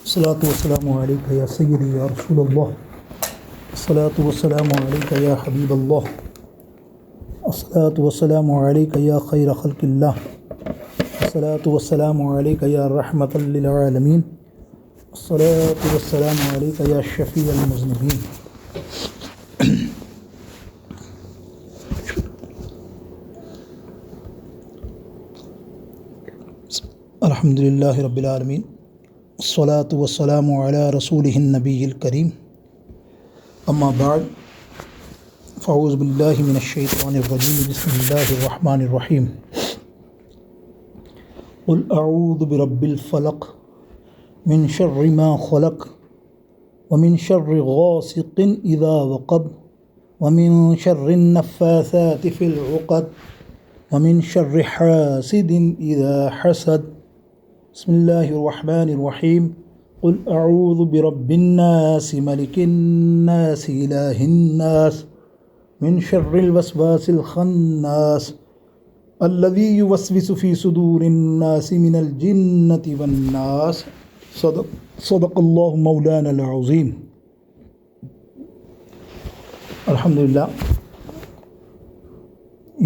الصلاة والسلام عليك يا سيدي يا رسول الله. الصلاة والسلام عليك يا حبيب الله. الصلاة والسلام عليك يا خير خلق الله. الصلاة والسلام عليك يا رحمة للعالمين. الصلاة والسلام عليك يا شفيع المذنبين. الحمد لله رب العالمين. الصلاة والسلام على رسوله النبي الكريم. أما بعد فأعوذ بالله من الشيطان الرجيم. بسم الله الرحمن الرحيم. قل أعوذ برب الفلق من شر ما خلق ومن شر غاسق إذا وقب ومن شر النفاثات في العقد ومن شر حاسد إذا حسد. بسم الله الرحمن الرحيم. قل أعوذ برب الناس ملك الناس إله الناس من شر الوسواس الخناس الذي يوسوس في صدور الناس من الجنة والناس. صدق الله مولانا العظيم. الحمدللہ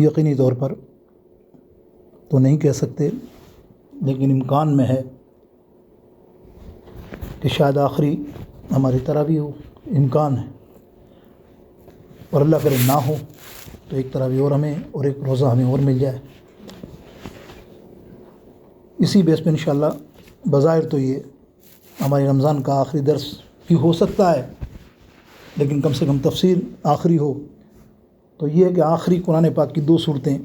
یقینی طور پر تو نہیں کہہ سکتے، لیکن امکان میں ہے کہ شاید آخری ہماری تراویح ہو. امکان ہے، اور اللہ کرے نہ ہو تو ایک تراویح اور ہمیں اور ایک روزہ ہمیں اور مل جائے. اسی بیس پہ انشاءاللہ بظاہر تو یہ ہماری رمضان کا آخری درس بھی ہو سکتا ہے، لیکن کم سے کم تفسیر آخری ہو تو یہ ہے کہ آخری قرآن پاک کی 2 صورتیں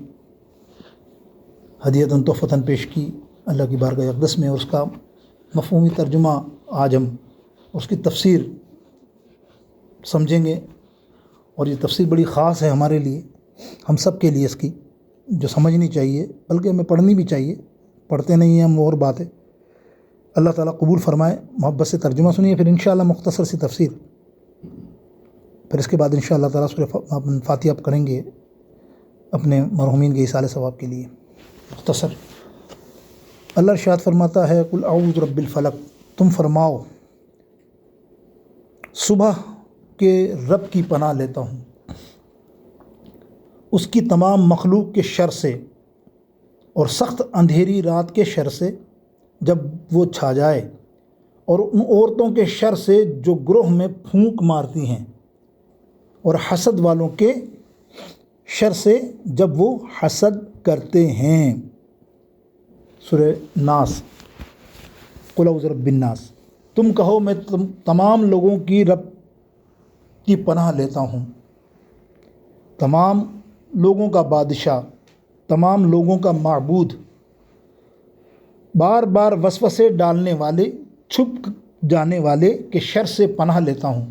ہدیۃً تحفۃً پیش کی اللہ کی بارگاہ اقدس میں، اور اس کا مفہومی ترجمہ آج ہم اس کی تفسیر سمجھیں گے. اور یہ تفسیر بڑی خاص ہے ہمارے لیے، ہم سب کے لیے، اس کی جو سمجھنی چاہیے، بلکہ ہمیں پڑھنی بھی چاہیے. پڑھتے نہیں ہیں ہم اور بات ہے. اللہ تعالیٰ قبول فرمائے. محبت سے ترجمہ سنیے، پھر انشاءاللہ مختصر سی تفسیر، پھر اس کے بعد انشاءاللہ تعالیٰ سورہ فاتحہ کریں گے اپنے مرحومین کے ایصال ثواب کے لیے. مختصر اللہ ارشاد فرماتا ہے: قل اعوذ رب الفلق، تم فرماؤ صبح کے رب کی پناہ لیتا ہوں، اس کی تمام مخلوق کے شر سے، اور سخت اندھیری رات کے شر سے جب وہ چھا جائے، اور ان عورتوں کے شر سے جو گروہ میں پھونک مارتی ہیں، اور حسد والوں کے شر سے جب وہ حسد کرتے ہیں. سورہ ناس. قل اعوذ برب الناس، تم کہو میں تمام لوگوں کی رب کی پناہ لیتا ہوں، تمام لوگوں کا بادشاہ، تمام لوگوں کا معبود، بار بار وسوسے ڈالنے والے، چھپ جانے والے کے شر سے پناہ لیتا ہوں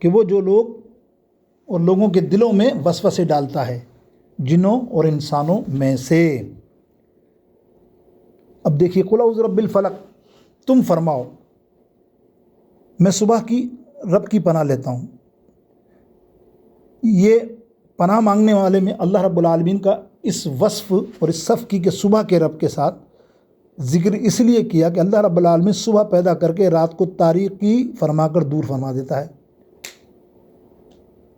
کہ وہ جو لوگ اور لوگوں کے دلوں میں وسوسے ڈالتا ہے، جنوں اور انسانوں میں سے. اب دیکھیے، قل اعوذ برب الفلق، تم فرماؤ میں صبح کی رب کی پناہ لیتا ہوں. یہ پناہ مانگنے والے میں اللہ رب العالمین کا اس وصف اور اس صف کی کہ صبح کے رب کے ساتھ ذکر اس لیے کیا کہ اللہ رب العالمین صبح پیدا کر کے رات کو تاریکی فرما کر دور فرما دیتا ہے،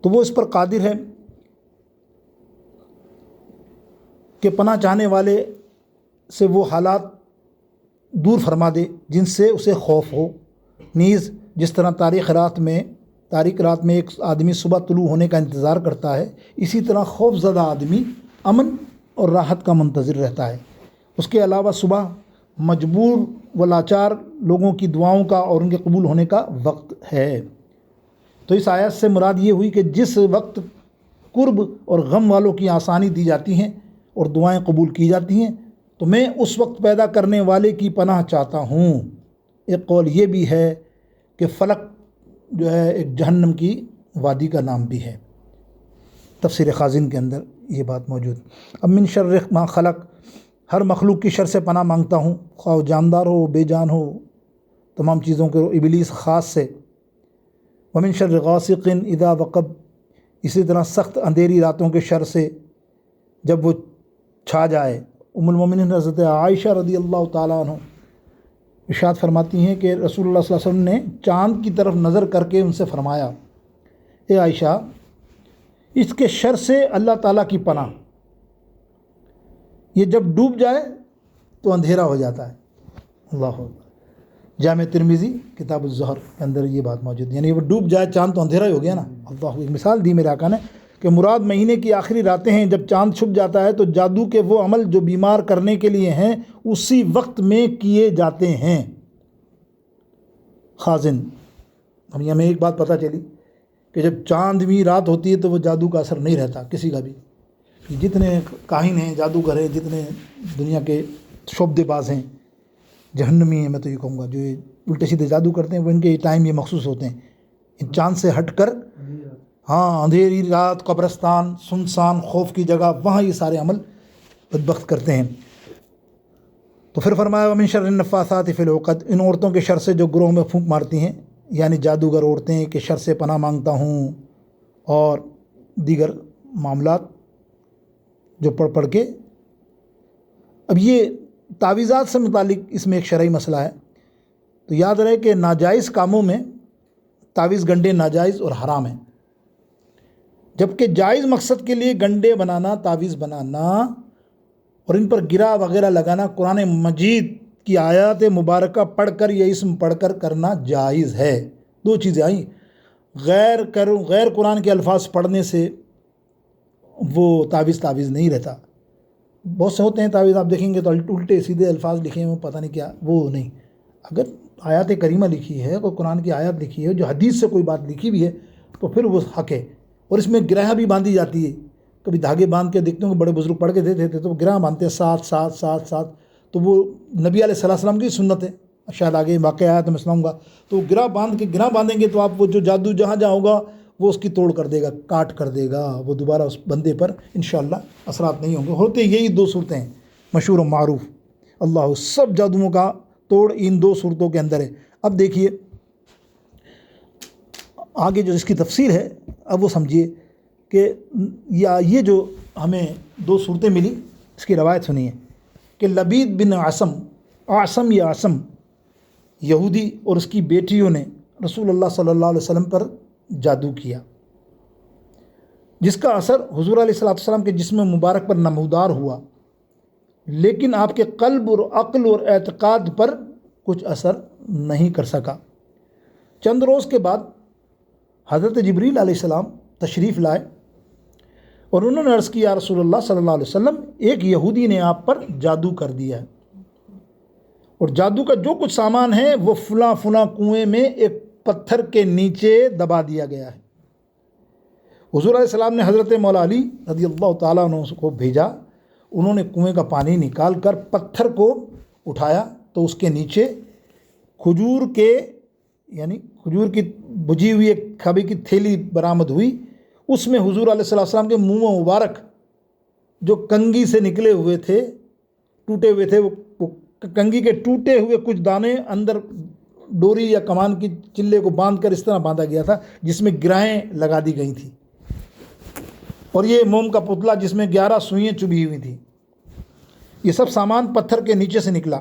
تو وہ اس پر قادر ہے کہ پناہ چاہنے والے سے وہ حالات دور فرما دے جن سے اسے خوف ہو. نیز جس طرح تاریک رات میں ایک آدمی صبح طلوع ہونے کا انتظار کرتا ہے، اسی طرح خوف زدہ آدمی امن اور راحت کا منتظر رہتا ہے. اس کے علاوہ صبح مجبور و لاچار لوگوں کی دعاؤں کا اور ان کے قبول ہونے کا وقت ہے. تو اس آیت سے مراد یہ ہوئی کہ جس وقت قرب اور غم والوں کی آسانی دی جاتی ہیں اور دعائیں قبول کی جاتی ہیں، تو میں اس وقت پیدا کرنے والے کی پناہ چاہتا ہوں. ایک قول یہ بھی ہے کہ فلق جو ہے ایک جہنم کی وادی کا نام بھی ہے. تفسیر خازن کے اندر یہ بات موجود. اب من شر ما خلق، ہر مخلوق کی شر سے پناہ مانگتا ہوں، خواہ جاندار ہو بے جان ہو، تمام چیزوں کے ابلیس خاص سے. ومن شر غاسق اذا وقب، اسی طرح سخت اندھیری راتوں کے شر سے جب وہ چھا جائے. ام المومنین حضرت عائشہ رضی اللہ تعالیٰ عنہ ارشاد فرماتی ہیں کہ رسول اللہ صلی اللہ علیہ وسلم نے چاند کی طرف نظر کر کے ان سے فرمایا، اے عائشہ، اس کے شر سے اللہ تعالیٰ کی پناہ، یہ جب ڈوب جائے تو اندھیرا ہو جاتا ہے۔ اللہ اکبر۔ جامع ترمذی کتاب الظہر کے اندر یہ بات موجود ہے، یعنی وہ ڈوب جائے چاند تو اندھیرا ہی ہو گیا نا۔ اللہ، ایک مثال دی میرے آقا نے کہ مراد مہینے کی آخری راتیں ہیں، جب چاند چھپ جاتا ہے تو جادو کے وہ عمل جو بیمار کرنے کے لیے ہیں اسی وقت میں کیے جاتے ہیں۔ خازن، اب ہمیں ایک بات پتہ چلی کہ جب چاندوی رات ہوتی ہے تو وہ جادو کا اثر نہیں رہتا کسی کا بھی۔ جتنے کاہن ہیں، جادوگر ہیں، جتنے دنیا کے شعبدے باز ہیں، جہنمی ہیں، میں تو یہ کہوں گا، جو یہ الٹے سیدھے جادو کرتے ہیں، وہ ان کے ٹائم یہ مخصوص ہوتے ہیں، ان چاند سے ہٹ کر، ہاں، اندھیری رات، قبرستان، سنسان، خوف کی جگہ، وہاں یہ سارے عمل بدبخت کرتے ہیں۔ تو پھر فرمایا وَمِن شَرِّ النَّفَّاثَاتِ فِي الْعُقَدِ، ان عورتوں کے شر سے جو گروہ میں پھونک مارتی ہیں، یعنی جادوگر عورتیں کے شر سے پناہ مانگتا ہوں، اور دیگر معاملات جو پڑھ کے۔ اب یہ تعویذات سے متعلق اس میں ایک شرعی مسئلہ ہے، تو یاد رہے کہ ناجائز کاموں میں تعویذ گنڈے ناجائز اور حرام ہیں، جبکہ جائز مقصد کے لیے گنڈے بنانا، تعویذ بنانا اور ان پر گرا وغیرہ لگانا قرآن مجید کی آیات مبارکہ پڑھ کر یا اسم پڑھ کر کرنا جائز ہے۔ دو چیزیں آئیں، غیر قرآن کے الفاظ پڑھنے سے وہ تعویذ نہیں رہتا۔ بہت سے ہوتے ہیں تعویذ، آپ دیکھیں گے تو الٹے سیدھے الفاظ لکھے ہیں، وہ پتہ نہیں کیا، وہ نہیں۔ اگر آیات کریمہ لکھی ہے، کوئی قرآن کی آیات لکھی ہے، جو حدیث سے کوئی بات لکھی بھی ہے، تو پھر وہ حق ہے۔ اور اس میں گرہ بھی باندھی جاتی ہے، کبھی دھاگے باندھ کے دیکھتے ہوں کہ بڑے بزرگ پڑھ کے دیتے تھے، تو وہ گرہ باندھتے ہیں 7 تو وہ نبی علیہ السلام کی سنت ہے، شاید آگے واقعہ آیا تو میں سناؤں گا۔ تو وہ گرہ باندھیں گے تو آپ وہ جو جادو جہاں ہوگا وہ اس کی توڑ کر دے گا، کاٹ کر دے گا، وہ دوبارہ اس بندے پر انشاءاللہ اثرات نہیں ہوں گے۔ ہوتے یہی دو صورتیں ہیں مشہور و معروف، اللہ، سب جادوؤں کا توڑ ان دو صورتوں کے اندر ہے۔ اب دیکھیے آگے جو اس کی تفسیر ہے، اب وہ سمجھیے کہ یہ جو ہمیں دو صورتیں ملی، اس کی روایت سنیے کہ لبید بن عاصم یہودی اور اس کی بیٹیوں نے رسول اللہ صلی اللہ علیہ وسلم پر جادو کیا، جس کا اثر حضور علیہ السلام کے جسم مبارک پر نمودار ہوا، لیکن آپ کے قلب اور عقل اور اعتقاد پر کچھ اثر نہیں کر سکا۔ چند روز کے بعد حضرت جبریل علیہ السلام تشریف لائے اور انہوں نے عرض کیا، رسول اللہ صلی اللہ علیہ وسلم، ایک یہودی نے آپ پر جادو کر دیا ہے، اور جادو کا جو کچھ سامان ہے وہ فلاں کنویں میں ایک پتھر کے نیچے دبا دیا گیا ہے۔ حضور علیہ السلام نے حضرت مولا علی رضی اللہ تعالیٰ عنہ کو بھیجا، انہوں نے کنویں کا پانی نکال کر پتھر کو اٹھایا تو اس کے نیچے کھجور کی بجھی ہوئی ایک کھبی کی تھیلی برآمد ہوئی، اس میں حضور علیہ السلام کے منہ مبارک جو کنگھی سے نکلے ہوئے تھے، ٹوٹے ہوئے تھے، وہ کنگھی کے ٹوٹے ہوئے کچھ دانے اندر ڈوری یا کمان کی چلے کو باندھ کر اس طرح باندھا گیا تھا جس میں گرہیں لگا دی گئی تھیں، اور یہ موم کا پتلا جس میں 11 سوئیاں چبھی ہوئی تھیں۔ یہ سب سامان پتھر کے نیچے سے نکلا،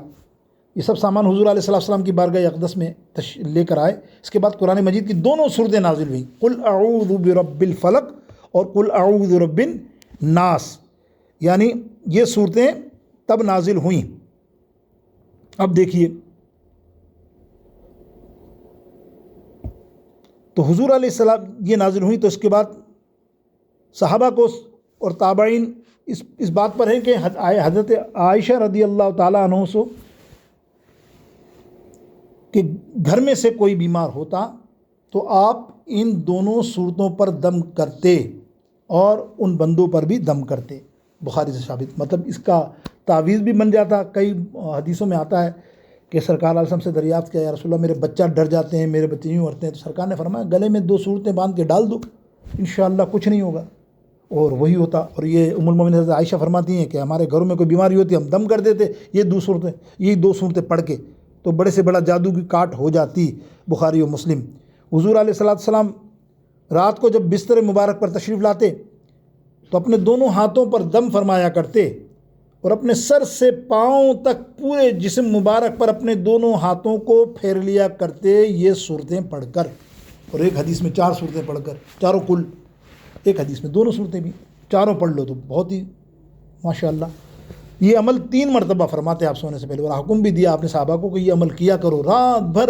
یہ سب سامان حضور علیہ السلام کی بارگاہ اقدس میں لے کر آئے۔ اس کے بعد قرآن مجید کی دونوں صورتیں نازل ہوئیں، قل اعوذ برب الفلق اور قل اعوذ برب الناس، یعنی یہ صورتیں تب نازل ہوئیں۔ اب دیکھیے، تو حضور علیہ السلام یہ نازل ہوئی، تو اس کے بعد صحابہ کو اور تابعین اس بات پر ہے کہ حضرت عائشہ رضی اللہ تعالیٰ عنہ سے کہ گھر میں سے کوئی بیمار ہوتا تو آپ ان دونوں صورتوں پر دم کرتے اور ان بندوں پر بھی دم کرتے۔ بخاری سے ثابت، مطلب اس کا تعویذ بھی بن جاتا۔ کئی حدیثوں میں آتا ہے کہ سرکار علیہ وسلم سے دریافت کیا، یا رسول اللہ، میرے بچہ ڈر جاتے ہیں، میرے بچے یوں کرتے ہیں، تو سرکار نے فرمایا گلے میں 2 صورتیں باندھ کے ڈال دو، انشاءاللہ کچھ نہیں ہوگا، اور وہی ہوتا۔ اور یہ ام المومنین حضرت عائشہ فرماتی ہیں کہ ہمارے گھروں میں کوئی بیماری ہوتی ہم دم کر دیتے یہی 2 صورتیں پڑھ کے، تو بڑے سے بڑا جادو کی کاٹ ہو جاتی۔ بخاری و مسلم۔ حضور علیہ السلام رات کو جب بستر مبارک پر تشریف لاتے تو اپنے دونوں ہاتھوں پر دم فرمایا کرتے اور اپنے سر سے پاؤں تک پورے جسم مبارک پر اپنے دونوں ہاتھوں کو پھیر لیا کرتے یہ صورتیں پڑھ کر. اور ایک حدیث میں 4 صورتیں پڑھ کر، چاروں کل ایک حدیث میں دونوں صورتیں بھی چاروں پڑھ لو تو بہت ہی ماشاء اللہ. یہ عمل 3 مرتبہ فرماتے آپ سونے سے پہلے، اور حکم بھی دیا آپ نے صحابہ کو کہ یہ عمل کیا کرو، رات بھر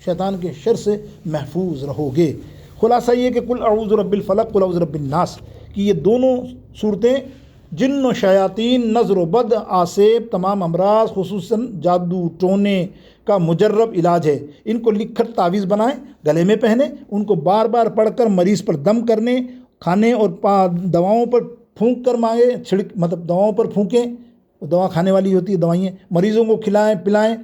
شیطان کے شر سے محفوظ رہو گے. خلاصہ یہ کہ قل اعوذ رب الفلق قل اعوذ رب الناس کہ یہ دونوں صورتیں جن و شیاطین، نظر و بد، آسیب، تمام امراض، خصوصاً جادو ٹونے کا مجرب علاج ہے. ان کو لکھ کر تعویذ بنائیں، گلے میں پہنیں، ان کو بار بار پڑھ کر مریض پر دم کرنے، کھانے اور دواؤں پر پھونک کر مانگیں، مطلب دواؤں پر پھونکیں، دوا کھانے والی ہوتی ہے دوائیں، مریضوں کو کھلائیں پلائیں،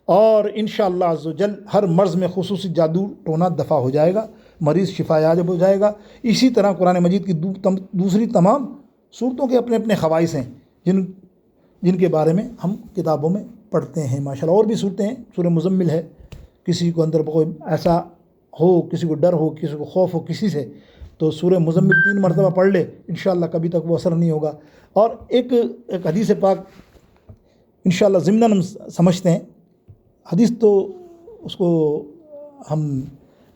اور انشاءاللہ عز و جل ہر مرض میں خصوصی جادو ٹونا دفع ہو جائے گا، مریض شفا یاب ہو جائے گا. اسی طرح قرآن مجید کی دوسری تمام صورتوں کے اپنے اپنے خواص ہیں جن کے بارے میں ہم کتابوں میں پڑھتے ہیں ماشاءاللہ. اور بھی صورتیں ہیں، سورہ مزمل ہے، کسی کو اندر کوئی ایسا ہو، کسی کو ڈر ہو، کسی کو خوف ہو کسی سے، تو سورہ مزمل 3 مرتبہ پڑھ لے، انشاءاللہ کبھی تک وہ اثر نہیں ہوگا. اور ایک حدیث پاک انشاءاللہ ضمناً ہم سمجھتے ہیں، حدیث تو اس کو ہم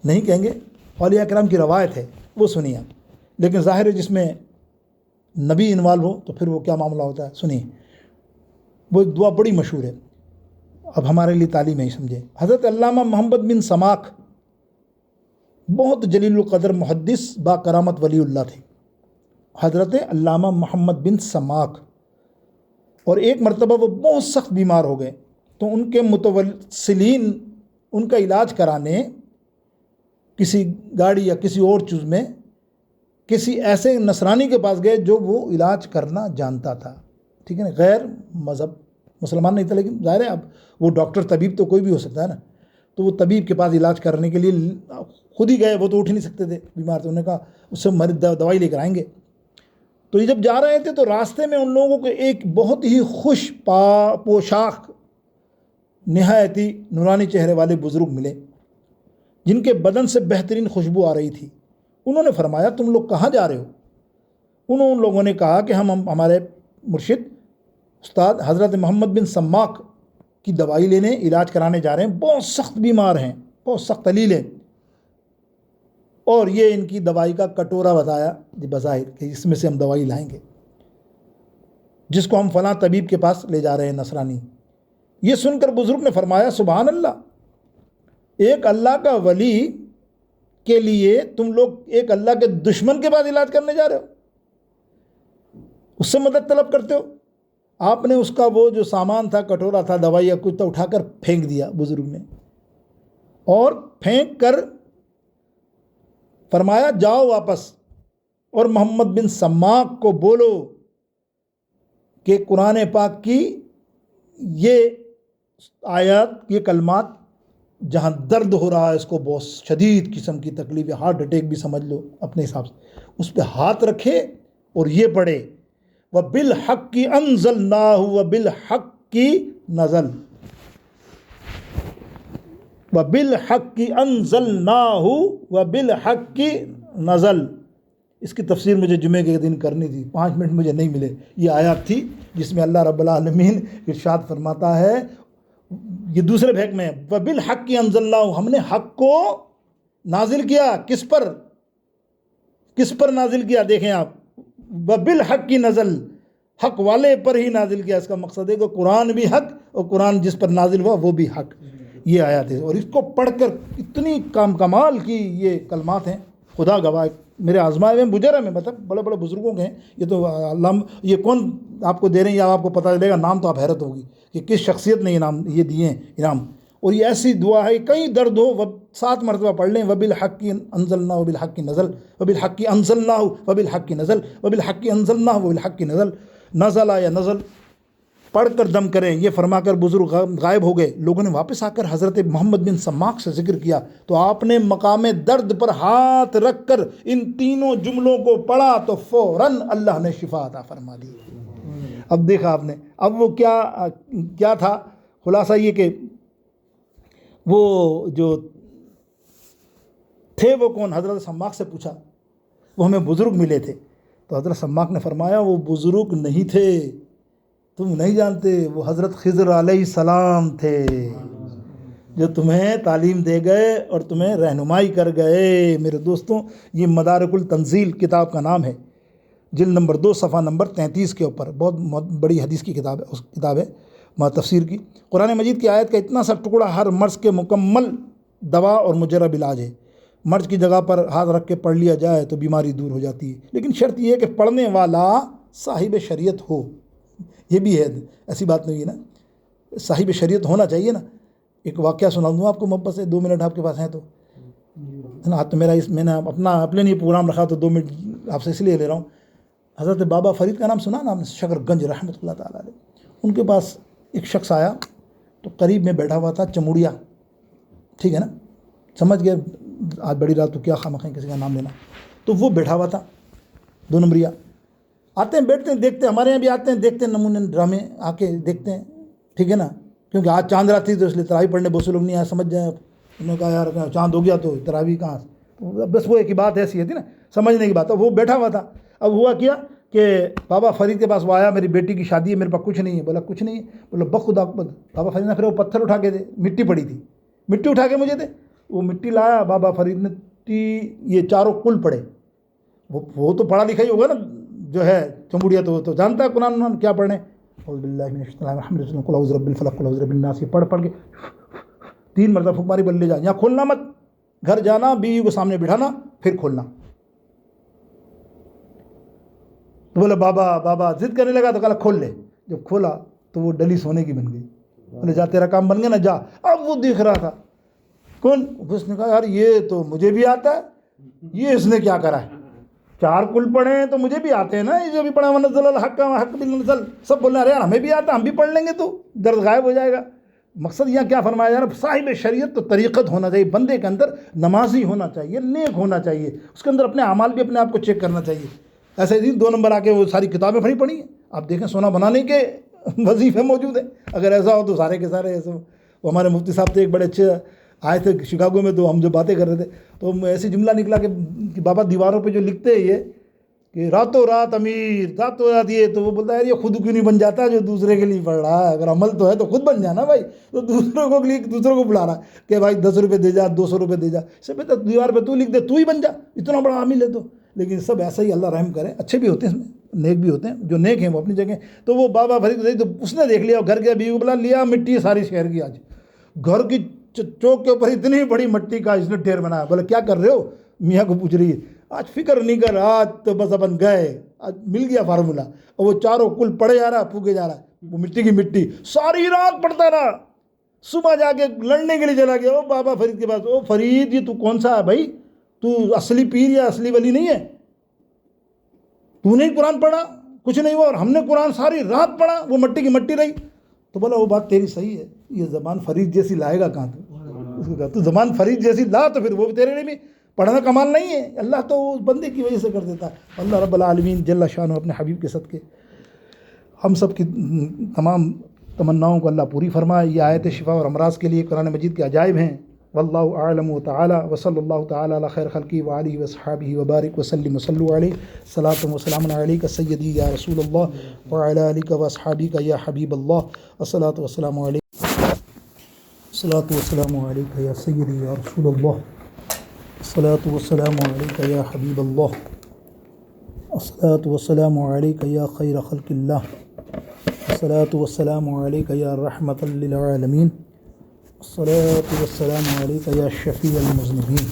نہیں کہیں گے، اولیاء کرام کی روایت ہے، وہ سنیے آپ، لیکن ظاہر ہے جس میں نبی انوالو ہو تو پھر وہ کیا معاملہ ہوتا ہے، سنیے. وہ ایک دعا بڑی مشہور ہے، اب ہمارے لیے تعلیم ہے، سمجھے. حضرت علامہ محمد بن سماک بہت جلیل القدر محدث با کرامت ولی اللہ تھے، حضرت علامہ محمد بن سماک. اور ایک مرتبہ وہ بہت سخت بیمار ہو گئے، تو ان کے متوسلین ان کا علاج کرانے کسی گاڑی یا کسی اور چیز میں کسی ایسے نصرانی کے پاس گئے جو وہ علاج کرنا جانتا تھا، ٹھیک ہے نا، غیر مذہب مسلمان نہیں تھا، لیکن ظاہر ہے اب وہ ڈاکٹر طبیب تو کوئی بھی ہو سکتا ہے نا. تو وہ طبیب کے پاس علاج کرنے کے لیے خود ہی گئے، وہ تو اٹھ ہی نہیں سکتے تھے بیمار تھے. انہوں نے کہا اس سے مریض دوائی لے کر آئیں گے. تو یہ جب جا رہے تھے تو راستے میں ان لوگوں کو ایک بہت ہی خوش پوشاک نہایت ہی نورانی چہرے والے بزرگ ملے جن کے بدن سے بہترین خوشبو آ رہی تھی. انہوں نے فرمایا تم لوگ کہاں جا رہے ہو؟ ان لوگوں نے کہا کہ ہم ہمارے مرشد استاد حضرت محمد بن سماک کی دوائی لینے علاج کرانے جا رہے ہیں، بہت سخت بیمار ہیں، بہت سخت علیل ہیں. اور یہ ان کی دوائی کا کٹورا بتایا بظاہر کہ اس میں سے ہم دوائی لائیں گے، جس کو ہم فلاں طبیب کے پاس لے جا رہے ہیں نصرانی. یہ سن کر بزرگ نے فرمایا سبحان اللہ، ایک اللہ کا ولی کے لیے تم لوگ ایک اللہ کے دشمن کے پاس علاج کرنے جا رہے ہو، اس سے مدد طلب کرتے ہو. آپ نے اس کا وہ جو سامان تھا، کٹورا تھا، دوائی یا کچھ تھا، اٹھا کر پھینک دیا بزرگ نے، اور پھینک کر فرمایا جاؤ واپس، اور محمد بن سماک کو بولو کہ قرآن پاک کی یہ آیات، یہ کلمات، جہاں درد ہو رہا ہے، اس کو بہت شدید قسم کی تکلیف ہے، ہارٹ اٹیک بھی سمجھ لو اپنے حساب سے، اس پہ ہاتھ رکھے اور یہ پڑھے وَبِالْحَقِّ أَنزَلْنَاهُ وَبِالْحَقِّ نَزَلَ، وَبِالْحَقِّ أَنزَلْنَاهُ وَبِالْحَقِّ نَزَلَ. اس کی تفسیر مجھے جمعے کے دن کرنی تھی، 5 منٹ مجھے نہیں ملے. یہ آیات تھی جس میں اللہ رب العالمین ارشاد فرماتا ہے، یہ دوسرے بھیگ میں وَبِالْحَقِّ أَنزَلْنَاهُ، ہم نے حق کو نازل کیا. کس پر نازل کیا؟ دیکھیں آپ، وَبِالْحَقِّ نَزَلَ، حق والے پر ہی نازل کیا. اس کا مقصد ہے کہ قرآن بھی حق، اور قرآن جس پر نازل ہوا وہ بھی حق. یہ آیات ہے، اور اس کو پڑھ کر اتنی کمال کی یہ کلمات ہیں، خدا گواہ میرے آزمائے ہوئے بجرا میں، مطلب بڑے بڑے بزرگوں کے ہیں. یہ تو اللہ، یہ کون آپ کو دے رہے ہیں یا آپ کو پتہ چلے گا، نام تو آپ حیرت ہوگی کہ کس شخصیت نے یہ دیے ہیں انعام. اور یہ ایسی دعا ہے، کئی درد ہو 7 مرتبہ پڑھ لیں، وَبِالْحَقِّ أَنزَلْنَاهُ وَبِالْحَقِّ نَزَلَ، وَبِالْحَقِّ أَنزَلْنَاهُ وَبِالْحَقِّ نَزَلَ، وَبِالْحَقِّ أَنزَلْنَاهُ وَبِالْحَقِّ نَزَلَ. نزل یا نزل پڑھ کر دم کریں. یہ فرما کر بزرگ غائب ہو گئے. لوگوں نے واپس آ کر حضرت محمد بن سماک سے ذکر کیا تو آپ نے مقام درد پر ہاتھ رکھ کر ان تینوں جملوں کو پڑھا تو فوراً اللہ نے شفا عطا فرما دی. اب دیکھا آپ نے، اب وہ کیا تھا، خلاصہ یہ کہ وہ جو تھے وہ کون، حضرت سماک سے پوچھا، وہ ہمیں بزرگ ملے تھے. تو حضرت سماک نے فرمایا وہ بزرگ نہیں تھے، تم نہیں جانتے وہ حضرت خضر علیہ السلام تھے جو تمہیں تعلیم دے گئے اور تمہیں رہنمائی کر گئے۔ میرے دوستوں، یہ مدارک التنزیل کتاب کا نام ہے، جلد نمبر 2 صفحہ نمبر 33 کے اوپر، بہت بڑی حدیث کی کتاب ہے، اس کتاب ہے تفسیر کی۔ قرآن مجید کی آیت کا اتنا سا ٹکڑا ہر مرض کے مکمل دوا اور مجرب علاج ہے۔ مرض کی جگہ پر ہاتھ رکھ کے پڑھ لیا جائے تو بیماری دور ہو جاتی ہے، لیکن شرط یہ ہے کہ پڑھنے والا صاحب شریعت ہو۔ یہ بھی ہے، ایسی بات نہیں ہے نا، صاحب شریعت ہونا چاہیے نا۔ ایک واقعہ سنا دوں آپ کو محبت سے، 2 منٹ آپ کے پاس ہیں تو نا؟ تو میرا میں نے اپنے لیے پروگرام رکھا تو 2 منٹ آپ سے اس لیے لے رہا ہوں۔ حضرت بابا فرید کا نام سنا نا آپ نے، شکر گنج رحمۃ اللہ تعالیٰ علیہ۔ ان کے پاس ایک شخص آیا تو قریب میں بیٹھا ہوا تھا چموڑیا، ٹھیک ہے نا، سمجھ گئے، آج بڑی رات تو کیا خواہ کسی کا نام لینا۔ تو وہ بیٹھا ہوا تھا 2 نمبریا، آتے ہیں بیٹھتے ہیں، دیکھتے ہیں، ہمارے یہاں بھی آتے ہیں، دیکھتے ہیں نمونے ڈرامے، آ کے دیکھتے ہیں، ٹھیک ہے نا، کیونکہ آج چاند رات تھی تو اس لیے تراویح پڑھنے بہت سے لوگ نہیں آئے، سمجھ جائیں۔ انہوں نے کہا یار چاند ہو گیا تو تراویح کہاں، بس وہ ایک ہی بات ایسی تھی نا، سمجھنے کی بات ہے۔ وہ بیٹھا ہوا تھا، اب ہوا کیا کہ بابا فرید کے پاس وہ آیا، میری بیٹی کی شادی ہے، میرے پاس کچھ نہیں ہے۔ بولا کچھ نہیں ہے؟ بولا بخدا بابا فرید نے پھر وہ پتھر اٹھا کے دے، مٹی پڑی تھی، مٹی اٹھا کے مجھے دے۔ وہ مٹی لایا، بابا فرید نے یہ چاروں کل پڑھے۔ وہ تو پڑھا لکھا ہی ہوگا نا جو ہے چموڑیا، تو جانتا ہے قرآن کیا پڑھنے۔ اعوذ باللہ من الشیطان الرجیم، قل اعوذ برب الفلق قل اعوذ برب الناس، یہ پڑھ کے 3 مرتبہ پھونک ماری، بل لے جا، یہاں کھولنا مت، گھر جانا، بیوی کو سامنے بٹھانا، پھر کھولنا۔ تو بولا بابا ضد کرنے لگا، تو کہا کھول لے۔ جب کھولا تو وہ ڈلی سونے کی بن گئی۔ بولے جا تیرا کام بن گیا نا، جا۔ اب وہ دیکھ رہا تھا کون، اس نے کہا یار یہ تو مجھے بھی آتا ہے، یہ اس نے کیا کرا ہے، 4 کل پڑھے ہیں تو مجھے بھی آتے ہیں نا، یہ جو بھی پڑھا ونزل الحق حق بالنزل، سب بولنا ارے یار ہمیں بھی آتا، ہم بھی پڑھ لیں گے تو درد غائب ہو جائے گا۔ مقصد یہاں کیا فرمایا جا رہا، صاحب شریعت تو طریقت ہونا چاہیے، بندے کے اندر نمازی ہونا چاہیے، نیک ہونا چاہیے، اس کے اندر اپنے اعمال بھی اپنے آپ کو چیک کرنا چاہیے۔ ایسے ہی 2 نمبر آ کے وہ ساری کتابیں پڑھی ہیں، آپ دیکھیں سونا بنانے کے وظیفے موجود ہیں۔ اگر ایسا ہو تو سارے کے سارے ایسے، وہ ہمارے مفتی صاحب تھے ایک بڑے اچھے، آئے تھے شکاگو میں، تو ہم جو باتیں کر رہے تھے تو ایسی جملہ نکلا کہ بابا دیواروں پہ جو لکھتے ہیں یہ کہ راتوں رات امیر، راتوں رات یہ، تو وہ بولتا ہے یہ خود کیوں نہیں بن جاتا جو دوسرے کے لیے پڑھ رہا ہے، اگر عمل تو ہے تو خود بن جانا بھائی، تو دوسروں کو بلا رہا ہے کہ بھائی 10 روپے دے جا، 200 روپے دے جا، اس سے بہتر دیوار پہ تو لکھ دے، تو ہی بن جا، اتنا بڑا عامل ہے تو۔ لیکن سب ایسا ہی، اللہ رحم کرے، اچھے بھی ہوتے ہیں، نیک بھی ہوتے ہیں، جو نیک ہیں وہ اپنی جگہ۔ تو وہ بابا فرید تو اس نے دیکھ لیا، گھر گیا، بیوی بلا لیا مٹی ساری شہر کی، آج گھر کی چوک کے اوپر اتنی بڑی مٹی کا اس نے ڈھیر بنایا۔ بولا کیا کر رہے ہو؟ میاں کو پوچھ رہی ہے، آج فکر نہیں کر، آج تو بس اپن گئے، آج مل گیا فارمولہ، اور وہ 4 کل پڑے جا رہا، پھونکے جا رہا، وہ مٹی کی مٹی ساری رات پڑتا رہا، صبح جا کے لڑنے کے لیے چلا گیا وہ بابا فرید کے پاس۔ او فرید، یہ تو کون سا ہے بھائی، تو اصلی پیر یا اصلی ولی نہیں ہے، تو نے قرآن پڑھا، کچھ نہیں ہوا، اور ہم نے قرآن ساری رات پڑھا، وہ مٹی کی مٹی رہی۔ تو بولا وہ بات تیری صحیح ہے، یہ زبان فرید جیسی لائے گا کہاں تو؟ اس کو کہا تو زبان فرید جیسی لا، تو پھر وہ بھی تیرے لیے بھی پڑھنا کمال نہیں ہے، اللہ تو اس بندے کی وجہ سے کر دیتا ہے۔ اللہ رب العالمین جل شانہ اپنے حبیب کے صدقے ہم سب کی تمام تمناؤں کو اللہ پوری فرمائے۔ یہ آیت شفا اور امراض کے لیے قرآن مجید کے عجائب ہیں۔ واللہ اعلم تعالی وصلی اللہ تعالی علی خیر خلقہ وآلہ وصحبہ وبارک وسلم وصلوا علیہ صلاۃ و سلام علیک سیدی یا رسول اللہ وعلی آلک واصحابک یا حبیب اللہ الصلاۃ والسلام علیک الصلاۃ والسلام علیک یا سیدی یا رسول اللہ الصلاۃ والسلام علیک یا حبیب اللہ الصلاۃ والسلام علیک یا خیر خلق اللہ الصلاۃ والسلام علیک یا رحمۃ للعالمین الصلاۃ والسلام علیک یا شفیع المذنبین۔